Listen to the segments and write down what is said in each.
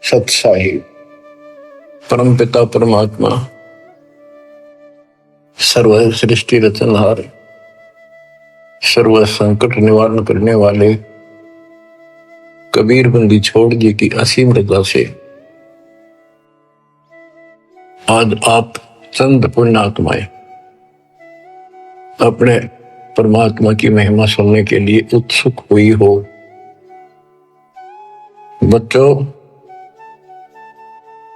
सत्साही परम पिता परमात्मा सर्व सृष्टि रचनहार सर्व संकट निवारण करने वाले कबीर बंदी छोड़ जी की असीम रजा से आज आप चंद पुण्यात्माएं अपने परमात्मा की महिमा सुनने के लिए उत्सुक हुई हो। बच्चों,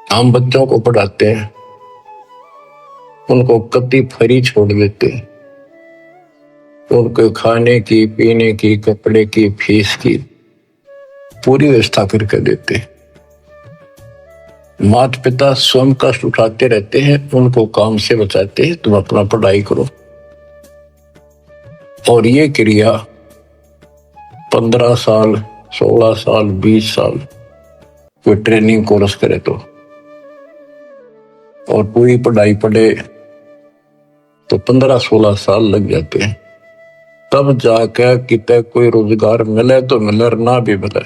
हम बच्चों को पढ़ाते हैं, उनको कति फ्री छोड़ देते हैं, उनको खाने की, पीने की, कपड़े की, फीस की पूरी व्यवस्था करके देते हैं। माता पिता स्वयं कष्ट उठाते रहते हैं, उनको काम से बचाते हैं, तुम अपना पढ़ाई करो। और ये क्रिया 15 साल, 16 साल, 20 साल कोई ट्रेनिंग कोर्स करे तो, और पूरी पढ़ाई पढ़े तो 15-16 साल लग जाते हैं। तब जाकर कितने कोई रोजगार मिले तो मिले, ना भी मिले।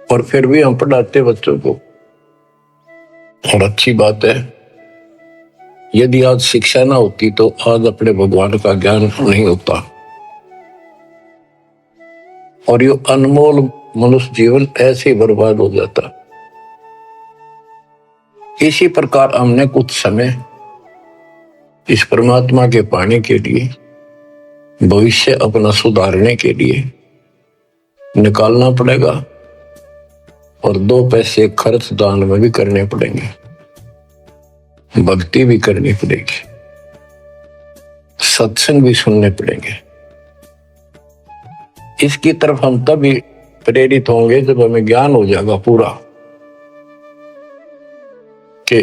और फिर भी हम पढ़ाते बच्चों को। और अच्छी बात है, यदि आज शिक्षा ना होती तो आज अपने भगवान का ज्ञान नहीं होता, और ये अनमोल मनुष्य जीवन ऐसे ही बर्बाद हो जाता। इसी प्रकार हमने कुछ समय इस परमात्मा के पाने के लिए, भविष्य अपना सुधारने के लिए निकालना पड़ेगा, और 2 पैसे खर्च दान में भी करने पड़ेंगे, भक्ति भी करनी पड़ेगी, सत्संग भी सुनने पड़ेंगे। इसकी तरफ हम तभी प्रेरित होंगे जब हमें ज्ञान हो जाएगा पूरा कि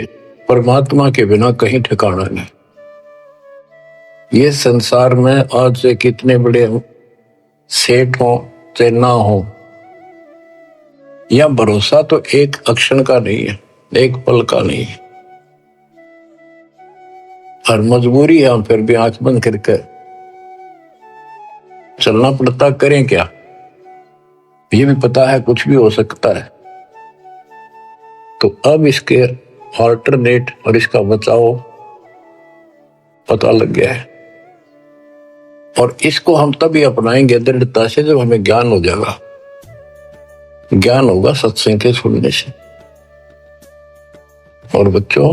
परमात्मा के बिना कहीं ठिकाना नहीं। ये संसार में आज से कितने बड़े सेठ हो चाहे ना हो, या भरोसा तो एक अक्षण का नहीं है, एक पल का नहीं है। और मजबूरी है, हम फिर भी आंख बंद करके चलना पड़ता। करें क्या? ये भी पता है कुछ भी हो सकता है। तो अब इसके ऑल्टरनेट और इसका बचाव पता लग गया है, और इसको हम तभी अपनाएंगे दृढ़ता से जब हमें ज्ञान हो जाएगा। ज्ञान होगा सत्संग के सुनने से। और बच्चों,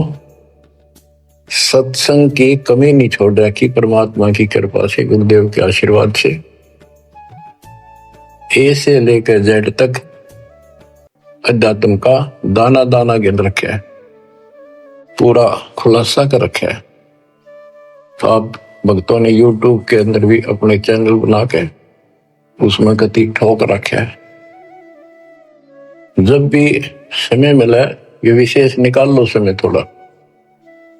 सत्संग की कमी नहीं छोड़ रखी परमात्मा की कृपा से, गुरुदेव के आशीर्वाद से। ए से लेकर जेड तक अध्यात्म का दाना दाना गिन रखा है, पूरा खुलासा कर रखा है। तो आप भक्तों ने YouTube के अंदर भी अपने चैनल बना के उसमें कति ठोक रखा है। जब भी समय मिला, ये विशेष निकाल लो समय थोड़ा,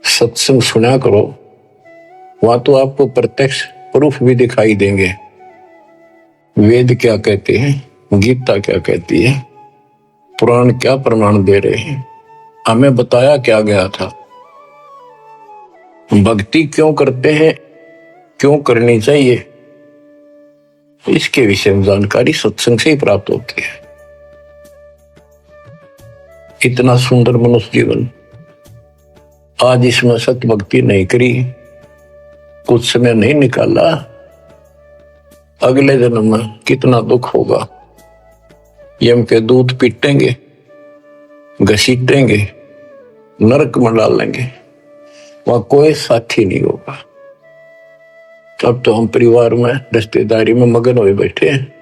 सत्संग सुना करो। वहां तो आपको प्रत्यक्ष प्रूफ भी दिखाई देंगे। वेद क्या कहते हैं, गीता क्या कहती है, पुराण क्या प्रमाण दे रहे हैं, हमें बताया क्या गया था, भक्ति क्यों करते हैं, क्यों करनी चाहिए, इसके विषय में जानकारी सत्संग से ही प्राप्त होती है। इतना सुंदर मनुष्य जीवन, आज इसमें सत्य भक्ति नहीं करी, कुछ समय नहीं निकाला, अगले जन्म में कितना दुख होगा। यम के दूत पीटेंगे, घसीटेंगे, नरक में डालेंगे, वहां कोई साथी नहीं होगा। अब तो हम परिवार में, रिश्तेदारी में मगन हुए बैठे हैं।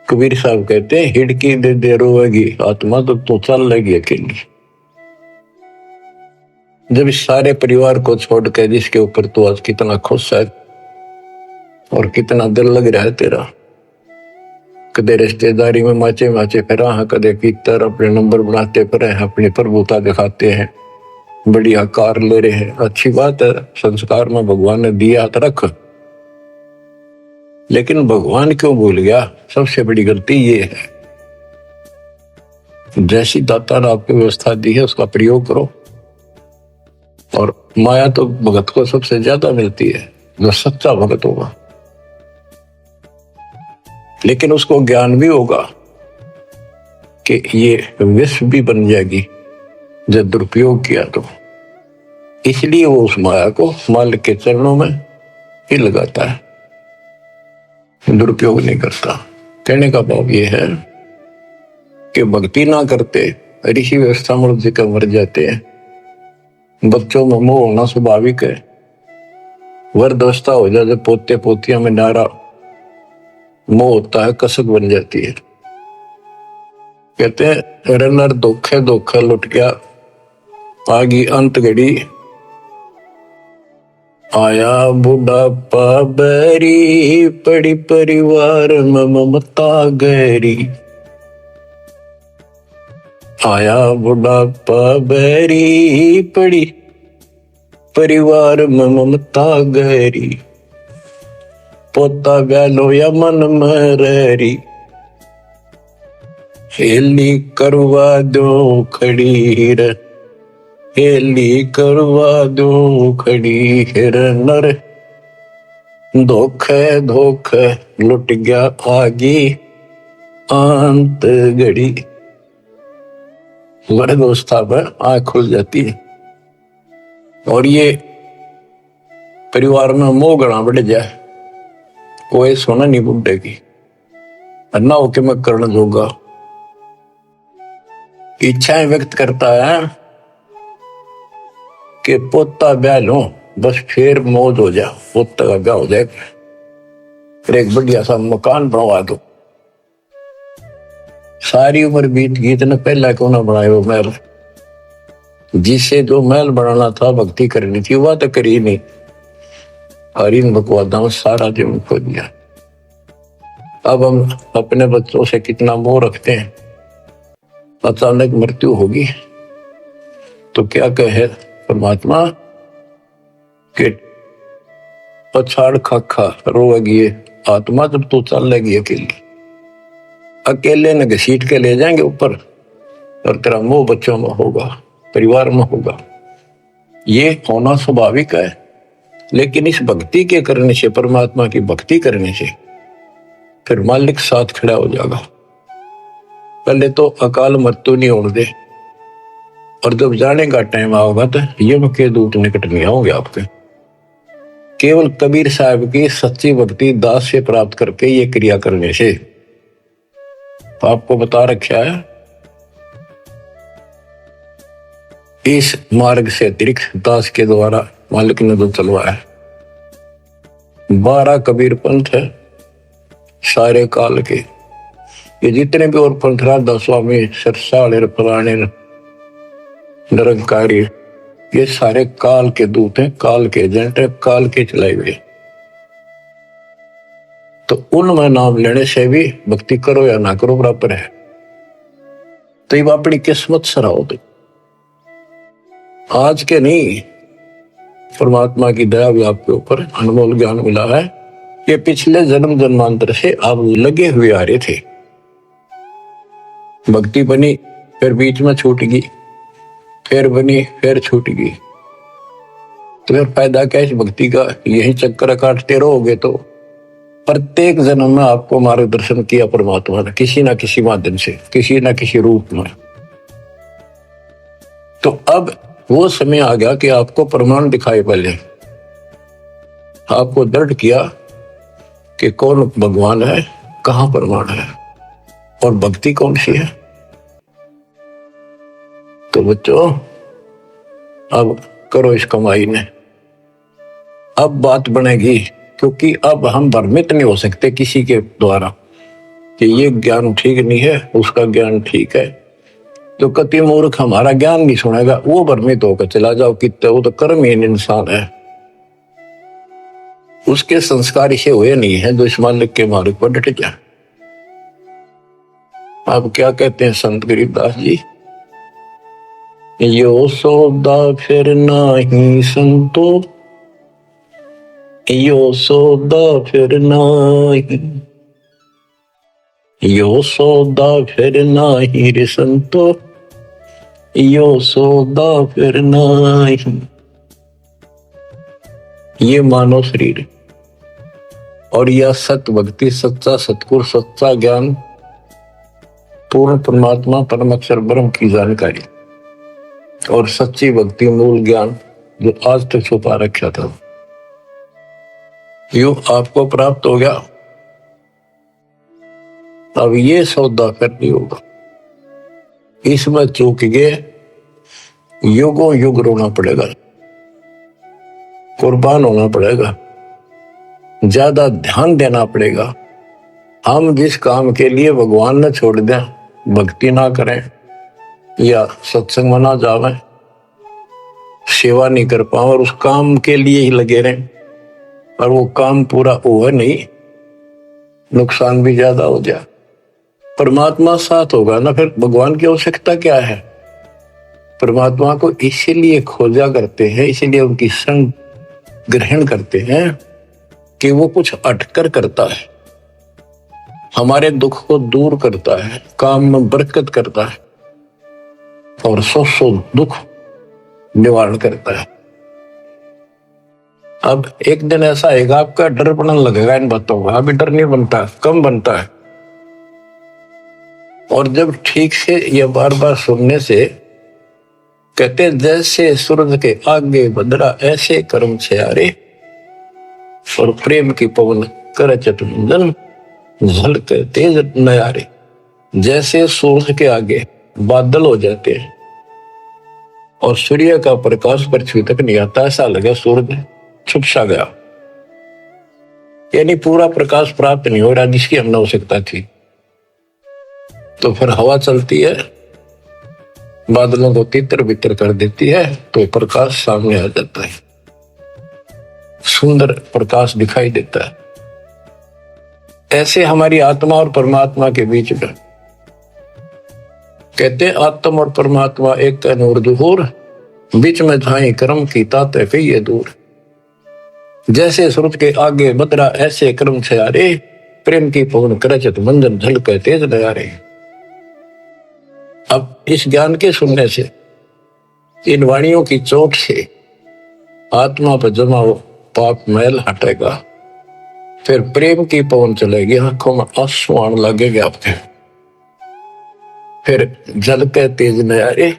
कबीर साहब कहते हैं, हिड़की दे दे रोएगी आत्मा तो चल लेगी अकेली। जब इस सारे परिवार को छोड़ के, जिसके ऊपर तू आज कितना खुश है और कितना दिल लग रहा है तेरा, कदे रिश्तेदारी में माचे माचे फिरा है, कदे भीतर अपने नंबर बनाते फिरे हैं, अपनी प्रभुता दिखाते हैं, बढ़िया कार ले रहे हैं। अच्छी बात है, संस्कार में भगवान ने दिया तो रख, लेकिन भगवान क्यों भूल गया? सबसे बड़ी गलती ये है। जैसी दाता ने आपको व्यवस्था दी है उसका प्रयोग करो। और माया तो भगत को सबसे ज्यादा मिलती है, जो सच्चा भगत होगा। लेकिन उसको ज्ञान भी होगा कि ये विष भी बन जाएगी जब दुरुपयोग किया तो। इसलिए वो उस माया को मालिक के चरणों में ही लगाता है, दुरुपयोग नहीं करता। कहने का भाव ये है कि भक्ति ना करते ऋषि व्यवस्था में जी का मर जाते हैं। बच्चों में मोह होना स्वाभाविक है। वृद्धावस्था हो जाए जब पोते पोतियों में नारा मोह होता है, कसक बन जाती है। कहते हैं रनर धोखे धोखे लुट गया, आगी अंत घड़ी आया बुढ़ापा बैरी, पड़ी परिवार में ममता गहरी। आया बुढ़ापा बैरी, पड़ी परिवार में ममता गहरी। पोता गलो या मन में रहरी, हेली करवा दो खड़ी रे, हेली करवा दो खड़ी हिर नर। धोखे धोखे लुट गया आगी अंत घड़ी। वृद्धावस्था पर आंख खुल जाती है और ये परिवार में मोह गणा बढ़ जाए, कोई सोना नहीं बुढ़े की अन्ना होके मैं करना जोगा। इच्छाएं व्यक्त करता है कि पोता ब्याह लो, बस फिर मौज हो जा, पोता का ब्याह हो जाए, फिर एक बढ़िया सा मकान बनवा दो। सारी उम्र बीत गई, इतना पहला क्यों ना बनाए वो महल। जिससे जो महल बनाना था, भक्ति करनी थी, वह तो करी नहीं। और इन बकवादा में सारा जीवन खो दिया। अब हम अपने बच्चों से कितना मोह रखते हैं। अचानक मृत्यु होगी तो क्या कहे परमात्मा कि पछाड़ खा रोएगी ये आत्मा जब तू चल लेगी अकेली। अकेले न घसीट के ले जाएंगे ऊपर, और तेरा मोह बच्चों में होगा, परिवार में होगा। ये होना स्वाभाविक है, लेकिन इस भक्ति के करने से, परमात्मा की भक्ति करने से फिर मालिक साथ खड़ा हो जाएगा। पहले तो अकाल मृत्यु नहीं होने दे, और जब जाने का टाइम आओगा तो यम के दूत निकट नहीं आओगे आपके। केवल कबीर साहब की सच्ची भक्ति दास से प्राप्त करके ये क्रिया करने से तो आपको बता रखा है, इस मार्ग से अतिरिक्त दास के द्वारा मालिक ने जो चलवाया 12 कबीर पंथ है सारे काल के। ये जितने भी और पंथ राधा स्वामी सरसाले पुराने निरंकारी, ये सारे काल के दूत हैं, काल के एजेंट है, काल के चलाए हुए। तो उनमें नाम लेने से भी भक्ति करो या ना करो बराबर है। तो ये अपनी किस्मत सराहो। तो आज के नहीं, परमात्मा की दया भी आपके ऊपर अनमोल ज्ञान मिला है। ये पिछले जन्म जन्मांतर से आप लगे हुए आ रहे थे। भक्ति बनी, फिर बीच में छूट गई, फिर बनी, फिर छूट गई। तो फिर फायदा क्या इस भक्ति का? यही चक्कर काटते रहोगे तो प्रत्येक जन्म में आपको मार्गदर्शन किया परमात्मा ने, किसी ना किसी माध्यम से, किसी ना किसी रूप में। तो अब वो समय आ गया कि आपको प्रमाण दिखाई। पहले आपको दृढ़ किया कि कौन भगवान है, कहां प्रमाण है और भक्ति कौन सी है। तो बच्चों अब करो इस कमाई ने। अब बात बनेगी, क्योंकि अब हम भ्रमित नहीं हो सकते किसी के द्वारा कि ये ज्ञान ठीक नहीं है, उसका ज्ञान ठीक है। जो कति मूर्ख हमारा ज्ञान नहीं सुनेगा वो भ्रमित होकर चला जाओ कितने, वो तो कर्महीन इंसान है, उसके संस्कार इसे हुए नहीं है जो इस मालिक के मार्ग पर डट जाए। आप क्या कहते हैं संत गरीबदास जी? यो सौदा फिर नाही संतो, यो सौदा फिर नाही, यो सौदा फिर नाही रे संतो, यो सौदा फिर नाही। ये मानव शरीर और यह सत्य भक्ति, सच्चा सतगुरु, सच्चा ज्ञान पूर्ण परमात्मा परम अक्षर ब्रह्म की जानकारी और सच्ची भक्ति मूल ज्ञान जो आज तक छुपा रखा था, यो आपको प्राप्त हो गया। अब ये सौदा करनी होगा, इसमें चूक गए युगों युग रोना पड़ेगा, कुर्बान होना पड़ेगा, ज्यादा ध्यान देना पड़ेगा। हम जिस काम के लिए भगवान ने छोड़ दें, भक्ति ना करें या सत्संग में ना जावे, सेवा नहीं कर पाए और उस काम के लिए ही लगे रहें और वो काम पूरा हुआ नहीं, नुकसान भी ज्यादा हो जाए। परमात्मा साथ होगा ना, फिर भगवान की आवश्यकता क्या है? परमात्मा को इसीलिए खोजा करते हैं, इसीलिए उनकी संग ग्रहण करते हैं कि वो कुछ अटकर करता है, हमारे दुख को दूर करता है, काम में बरकत करता है और सौ दुख निवारण करता है। अब एक दिन ऐसा आएगा आपका डर बनने लगेगा इन बातों का, अभी डर नहीं बनता, कम बनता है। और जब ठीक से ये बार बार सुनने से कहते जैसे सूरज के आगे बदरा ऐसे कर्म छयारे और प्रेम की पवन कर चतुंजन झलक तेज नयारे। जैसे सूरज के आगे बादल हो जाते हैं और सूर्य का प्रकाश पृथ्वी तक नहीं आता, ऐसा लगे सूरज छुप सा गया, यानी पूरा प्रकाश प्राप्त नहीं हो रहा जिसकी हमने आवश्यकता थी। तो फिर हवा चलती है, बादलों को तितर बितर कर देती है, तो प्रकाश सामने आ जाता है, सुंदर प्रकाश दिखाई देता है। ऐसे हमारी आत्मा और परमात्मा के बीच में कहते आत्मा और परमात्मा एक का नूर दुहूर, बीच में झाई कर्म की ताते कहिए दूर। जैसे सूरज के आगे बदरा ऐसे कर्म छयारे, प्रेम की पवन करचत मंजन झलक तेज नयारे। अब इस ज्ञान के सुनने से, इन वाणियों की चोट से आत्मा पर जमा हो पाप मैल हटेगा, फिर प्रेम की पवन चलेगी, आंखों में आंसू आने लगेंगे आपके, फिर झलक तेज नयारे,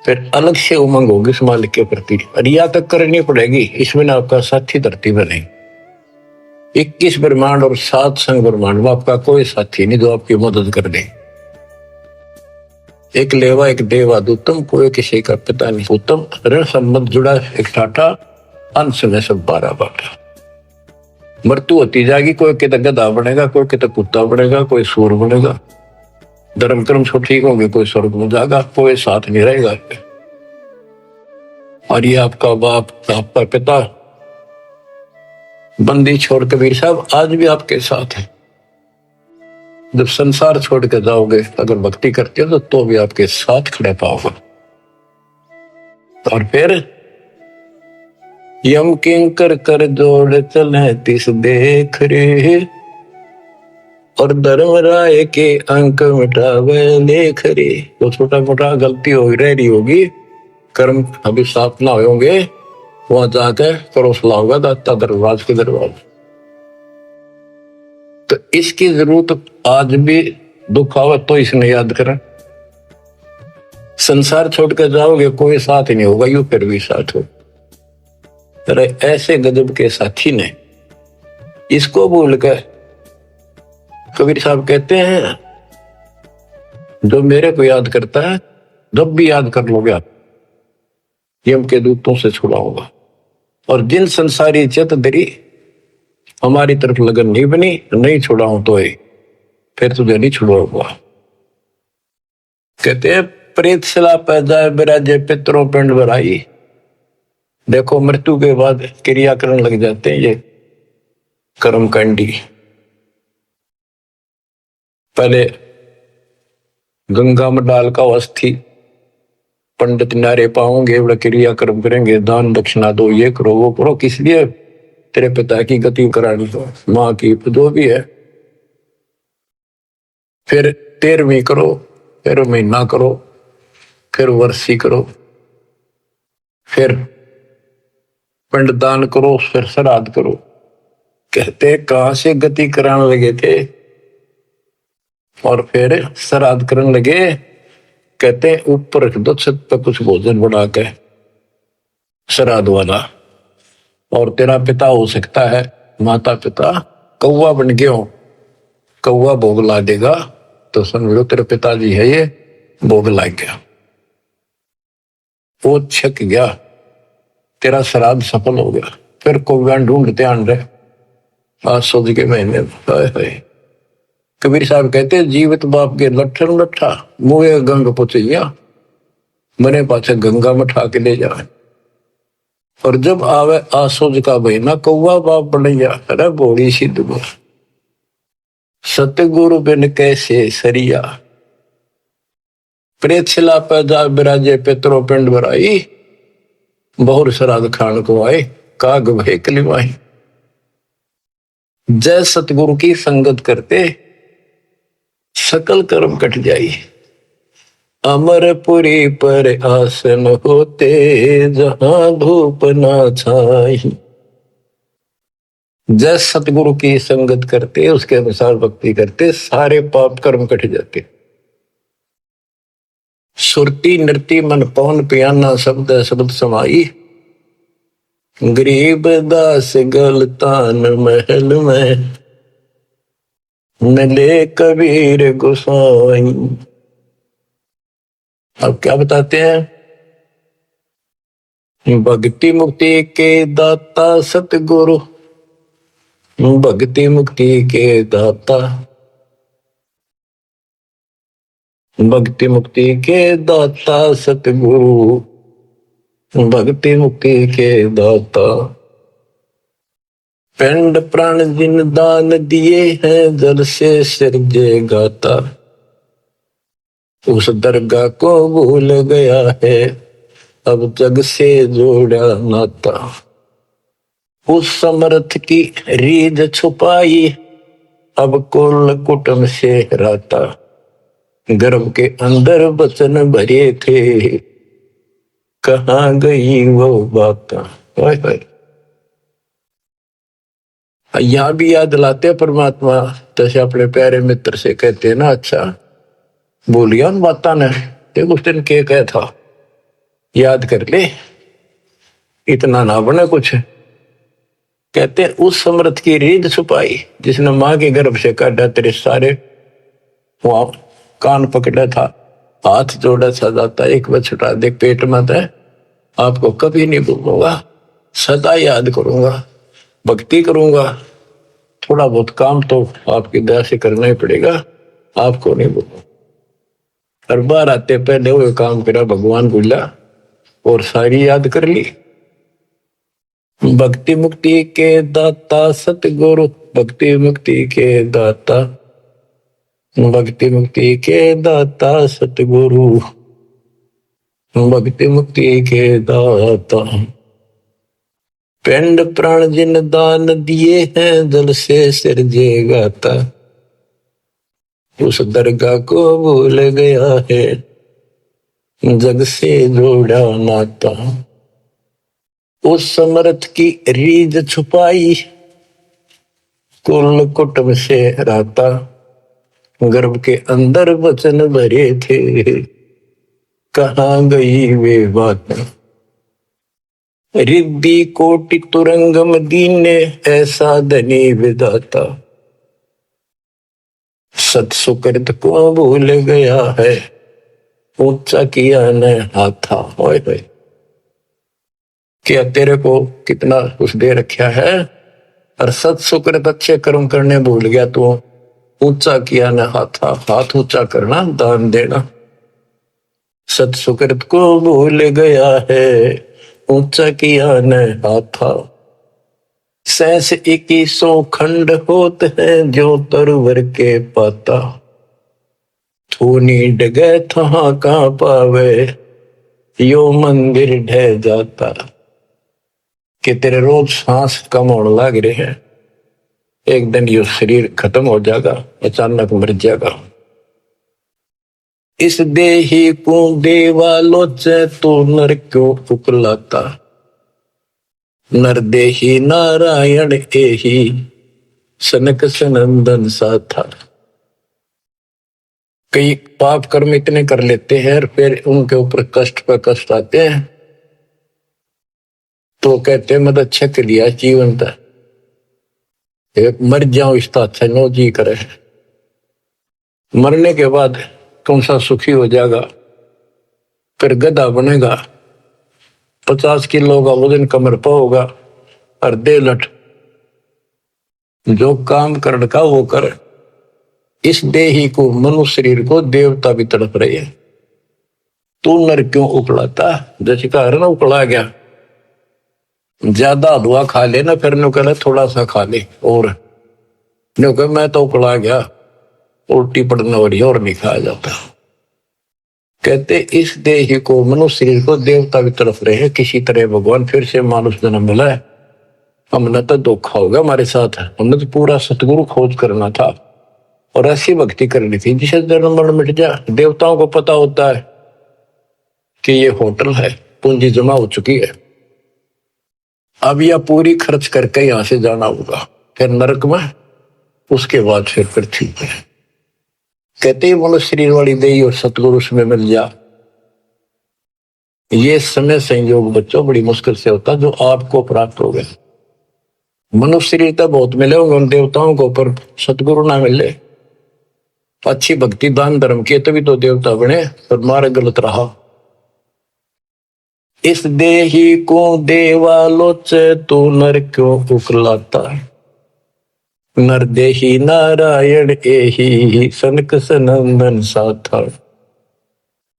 फिर अलग से उमंग होगी इस मालिक के प्रति। रिया तक करनी पड़ेगी, इसमें आपका साथी धरती में नहीं। 21 ब्रह्मांड और 7 संग ब्रह्मांड में आपका कोई साथी नहीं जो आपकी मदद कर दे। एक लेवा एक देवा दूतम, कोई किसी का पिता नहीं उत्तम, ऋण संबंध जुड़ा एक ठाठा, अंश में सब 12 बाटा। मृत्यु होती जाएगी, कोई कितना गधा बनेगा, कोई कितना कुत्ता बनेगा, कोई सूर बनेगा, धर्म कर्म सब ठीक होंगे, कोई स्वर्ग में जाएगा, कोई साथ नहीं रहेगा। और ये आपका बाप, आपका पिता, बंदी छोड़ कबीर साहब आज भी आपके साथ है। जब संसार छोड़ के जाओगे, अगर भक्ति करते हो तो भी आपके साथ खड़े पाओगे। और फिर यम किंकर कर जोड़ चले तिस देख रे, और धर्म राय के अंक मिटावे लेख रे। तो छोटा मोटा गलती हो रही होगी, कर्म अभी साफ ना होंगे, वहां जाके करोसला होगा दाता दरबार के दरबार। तो इसकी जरूरत आज भी दुख आवे तो इसने याद करें। संसार छोड़ कर जाओगे कोई साथ ही नहीं होगा, यू फिर भी साथ हो। तेरे ऐसे गजब के साथी ने इसको भूल कर, कबीर साहब कहते हैं जो मेरे को याद करता है, जब भी याद कर लोगे आप, यम के दूतों से छुड़ाऊंगा। और जिन संसारी चित दरी हमारी तरफ लगन नहीं बनी, नहीं छुड़ाऊं तो फिर तुझे नहीं छुड़ाऊंगा। कहते हैं प्रेत सला पैदा बिराजे पितरों पिंड भराई। देखो मृत्यु के बाद क्रिया करने लग जाते हैं ये कर्मकांडी। पहले गंगा में डाल का अस्थि पंडित नारे पाओगे, बड़ा क्रिया कर्म करेंगे, दान दक्षिणा दो, ये करो वो करो, किस लिए? तेरे पिता की गति करानी हो, माँ की जो भी है। फिर 13वीं करो, फिर महीना करो, फिर वर्षी करो, फिर पिंडदान करो, फिर श्राद्ध करो। कहते कहां से गति कराने लगे थे? और फिर श्राद्ध करने लगे। कहते हैं ऊपर रख दो छत पे कुछ भोजन बना के श्राद्ध वाला, और तेरा पिता हो सकता है, माता पिता कौवा बन गया हो, कौवा भोग ला देगा तो समझ लो तेरे पिताजी है ये, भोग ला गया, वो छक गया, तेरा श्राद्ध सफल हो गया। फिर कौवा ढूंढते आन रहे आज सोच के महीने। कबीर साहब कहते जीवित बाप के लट्ठन लट्ठा मुए गंग पुचैया, मरे पाछे गंगा में ठा के ले जाए। और जब आवे आसोज का महीना कौवा बाप बनैया। अरे बोली सिद्ध गो सतगुरु बिन कैसे सरिया, प्रेछला पैदा बिराजे पितरो पिंड बराई, बहुर श्राद्ध खान को आए काग भय कलिमाई। जय सतगुरु की संगत करते सकल कर्म कट जाई, अमरपुरी पर आसन होते जहां धूप ना छाई। जय सतगुरु की संगत करते उसके अनुसार भक्ति करते सारे पाप कर्म कट जाते। सुरती नृति मन पवन पियाना शब्द शब्द समाई, गरीब दास गलतान महल में मिले कबीर गोसाई। अब क्या बताते हैं, भक्ति मुक्ति के दाता सतगुरु, भक्ति मुक्ति के दाता, भक्ति मुक्ति के दाता सतगुरु, भक्ति मुक्ति के दाता। पिंड प्राण जिन दान दिए हैं जल से सिरजे गाता, उस दरगाह को भूल गया है अब जग से जोड़ा नाता। उस समर्थ की रीझ छुपाई अब कुल कुटुंब से राता, गर्भ के अंदर वचन भरे थे कहाँ गई वो बात। यहां भी याद दिलाते परमात्मा, जैसे अपने प्यारे मित्र से कहते हैं ना, अच्छा बोलिया उन बात ने देख उस दिन क्या कहा था, याद कर ले, इतना ना बने कुछ। कहते हैं उस समर्थ की रीझ छुपाई जिसने मां के गर्भ से काटा, तेरे सारे वहां कान पकड़ा था, हाथ जोड़ा सा जाता, एक बार छुटा दे पेट में था, आपको कभी नहीं भूलूंगा, सदा याद करूंगा, भक्ति करूंगा, थोड़ा बहुत काम तो आपकी दया से करना ही पड़ेगा, आपको नहीं भूलूंगा। हर बार आते पहले वो काम करा भगवान बोला और सारी याद कर ली। भक्ति मुक्ति के दाता सतगुरु, भक्ति मुक्ति के दाता, भक्ति मुक्ति के दाता सतगुरु, भक्ति मुक्ति के दाता। पिंड प्राण जिन दान दिए हैं जल से सिरजे गाता, उस दरगाह को भूल गया है जग से जोड़ा नाता। उस समर्थ की रीझ छुपाई कुल कुटुंब से राता, गर्भ के अंदर वचन भरे थे कहाँ गई वे बात। रिद्धि कोटि तुरंगम दीने ऐसा धनी विदाता, सत सुकृत को भूल गया है ऊंचा किया न हाथा। ओए होए, क्या तेरे को कितना कुछ दे रखा है और सत सुकृत अच्छे कर्म करने भूल गया, तो ऊंचा किया न हाथा, हाथ ऊंचा करना दान देना। सत सुकृत को भूल गया है ऊंचा किया न हाथा, सहस 2100 खंड होत है जो तरवर के पाता, थूनी डगे थहा का पावे यो मंदिर ढह जाता। कि तेरे रोज सांस कम होने लग रहे हैं, एक दिन यो शरीर खत्म हो जाएगा, अचानक मर जाएगा। इस देही को देवालोच तो नर क्यों उकलाता, नर देही नारायण एही सनक सनंदन सा था। कई पाप कर्म इतने कर लेते हैं और फिर उनके ऊपर कष्ट पर कष्ट आते हैं तो कहते हैं मत अच्छा के लिया जीवन तक मर जाओ इसका अच्छा नो जी करे। मरने के बाद कौन सा सुखी हो जाएगा, फिर गधा बनेगा, 50 किलो का वजन कमर पर होगा और दे लट जो काम कर का वो कर। इस देही को मनुष्य शरीर को देवता भी तड़प रहे हैं, तू नर क्यों उकलाता। जैसे कहा ना उकला गया, ज्यादा हलवा खा ले ना फिर नो कहला थोड़ा सा खा ले और नो कह मैं तो उकला गया उल्टी पड़ने हो रही और नहीं खाया जाता। कहते इस देह को मनुष्य शरीर को देवता भी तरफ रहे हैं, किसी तरह भगवान फिर से मानुष जन्म मिला है। हमने तो धोखा होगा हमारे साथ, हमने तो पूरा सतगुरु खोज करना था और ऐसी भक्ति करनी थी जिसे जन्म मरण मिट जाए। देवताओं को पता होता है कि ये होटल है, पूंजी जमा हो चुकी है, अब यह पूरी खर्च करके यहां से जाना होगा, फिर नरक में, उसके बाद फिर पृथ्वी पे। कहते ही मनुष्य शरीर वाली देही और सतगुरु में मिल जा। ये समय संयोग बच्चों बड़ी मुश्किल से होता जो आपको प्राप्त हो गए। मनुष्य शरीर तो बहुत मिले होंगे उन देवताओं को, पर सतगुरु ना मिले, अच्छी भक्ति दान धर्म किए तभी तो देवता बने, पर मार्ग गलत रहा। इस देही को देवालोचे तू नर क्यों उकलाता, नर देही नारायण एही सनक सनंदन साथा।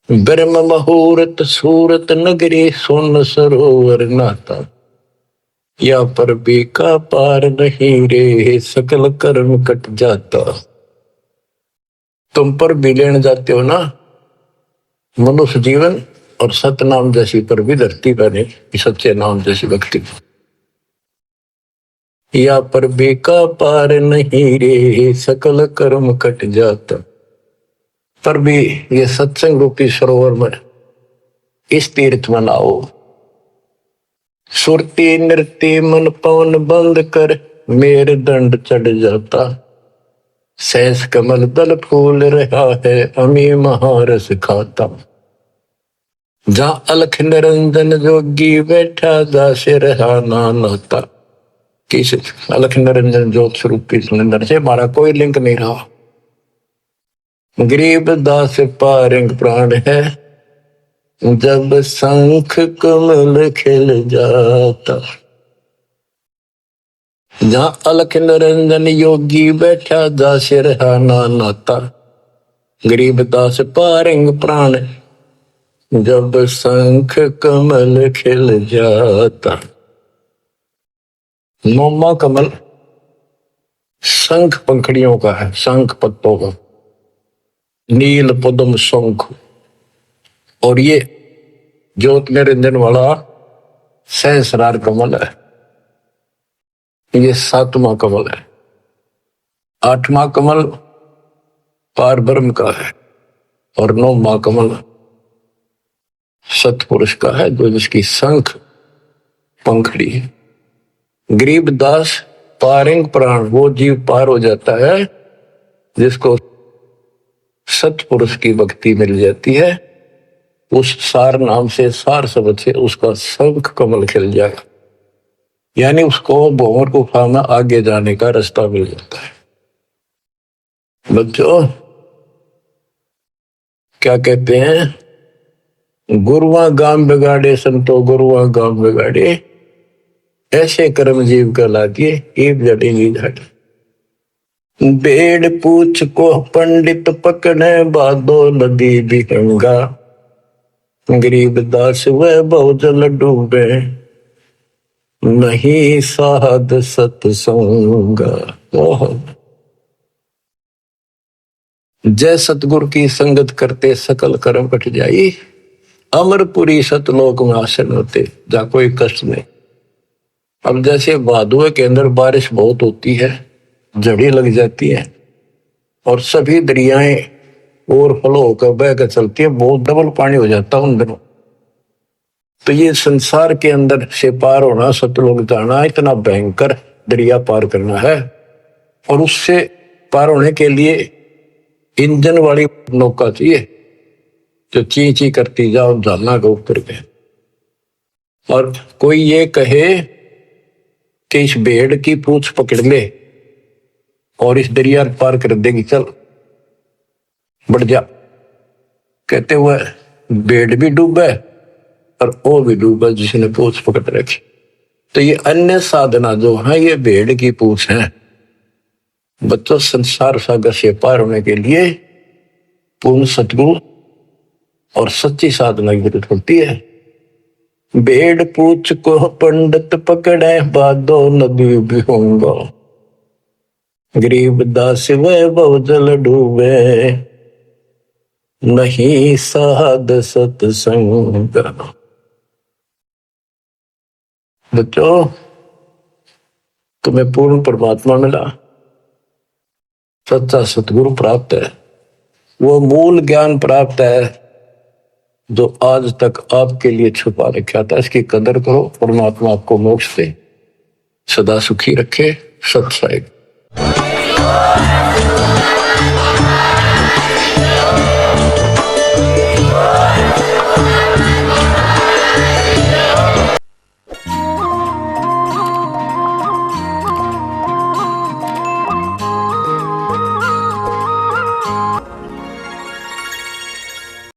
ब्रह्म मुहूर्त सूरत नगरी सोन सरोवर नाता, या पर भी का पार नहीं रे सकल कर्म कट जाता। तुम पर भी लेने जाते हो ना मनुष्य जीवन और सतनाम जैसी पर भी धरती बने, सच्चे नाम जैसी भक्ति। या पर बेका पार नहीं रे सकल कर्म कट जाता। पर भी ये सत्संग रूपी सरोवर में इस तीर्थ में नाओ, सुरती नृत्य मन पवन बंद कर मेरे दंड चढ़ जाता। सहस कमल दल फूल रहा है अमी महारस खाता। जहां अलख निरंजन जोगी बैठा दास रहा नाता। किस अलख निरंजन ज्योत स्वरूप सुनिंदर से हमारा कोई लिंक नहीं रहा। गरीब दास पारंग प्राण है जब शंख कमल खिल जाता। जहां अलख निरंजन योगी बैठा दास रहा नाता। गरीब दास पारंग प्राण जब शंख कमल खिल जाता। नौमा कमल शंख पंखड़ियों का है, शंख पत्तों का, नील पद्म शंख, और ये ज्योत निरंजन वाला सहस्रार कमल है, ये 7वां कमल है। 8वां कमल पार ब्रह्म का है और 9वां कमल सतपुरुष का है जो जिसकी शंख पंखड़ी है। गरीब दास पारंग प्राण वो जीव पार हो जाता है जिसको सतपुरुष की भक्ति मिल जाती है। उस सार नाम से, सार शब्द से उसका शंख कमल खिल जाएगा, यानी उसको भंवर गुफा में आगे जाने का रास्ता मिल जाता है। बच्चों क्या कहते हैं, गुरुआ गाम बिगाड़े संतो गुरुआ गाम बिगाड़े, ऐसे कर्म जीव कहला दिए एक जड़ेगी झाड़ी। बेड़ पूछ को पंडित पकड़े बादो नदी बिहंगा। गरीब दास वह बहुजल डूबे नहीं साध सत्संगा। जय सतगुरु की संगत करते सकल कर्म कट जाई। अमरपुरी सतलोक में आसन होते जा कोई कष्ट नहीं। अब जैसे भादुए के अंदर बारिश बहुत होती है, जड़ी लग जाती है और सभी दरियाएं ओवरफ्लो होकर बह कर चलती है, बहुत डबल पानी हो जाता है उन दिनों। तो ये संसार के अंदर से पार होना, सतलोक जाना, इतना भयंकर दरिया पार करना है। और उससे पार होने के लिए इंजन वाली नौका चाहिए जो ची ची करती जाओ झालना के ऊपर के। और कोई ये कहे कि इस भेड़ की पूंछ पकड़ ले और इस दरिया पार कर देगी, चल बढ़ जा, कहते हुए भेड़ भी डूबे और वो भी डूबा जिसने पूंछ पकड़ रखी। तो ये अन्य साधना जो है ये भेड़ की पूंछ है। बच्चों, संसार सागर से पार होने के लिए पूर्ण सतगुरु और सच्ची साधना की जरूरत होती है। भेड़ पूछ को पंडित पकड़े बादो नदी भी होंगे, गरीब दास वैभव जल डूबे नहीं साध सत्संग। बच्चों, तुम्हें पूर्ण परमात्मा मिला, सच्चा सतगुरु प्राप्त है, वो मूल ज्ञान प्राप्त है जो आज तक आपके लिए छुपा रखा था। इसकी कदर करो, परमात्मा आपको मोक्ष दे, सदा सुखी रखे। सत साहिब।